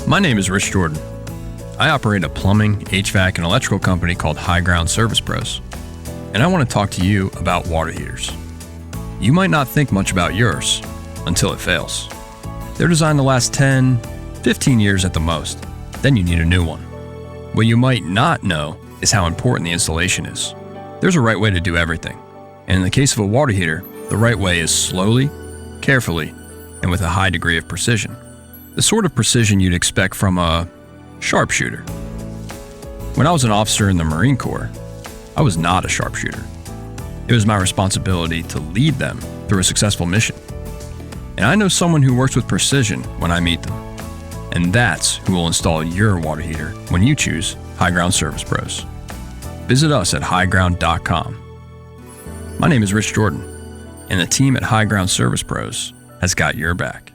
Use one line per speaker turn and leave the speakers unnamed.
My name is Rich Jordan. I operate a plumbing, HVAC, and electrical company called High Ground Service Pros, and I want to talk to you about water heaters. You might not think much about yours until it fails. They're designed to last 10, 15 years at the most. Then you need a new one. What you might not know is how important the installation is. There's a right way to do everything, and in the case of a water heater, the right way is slowly, carefully, and with a high degree of precision. The sort of precision you'd expect from a sharpshooter. When I was an officer in the Marine Corps, I was not a sharpshooter. It was my responsibility to lead them through a successful mission. And I know someone who works with precision when I meet them. And that's who will install your water heater when you choose High Ground Service Pros. Visit us at highground.com. My name is Rich Jordan, and the team at High Ground Service Pros has got your back.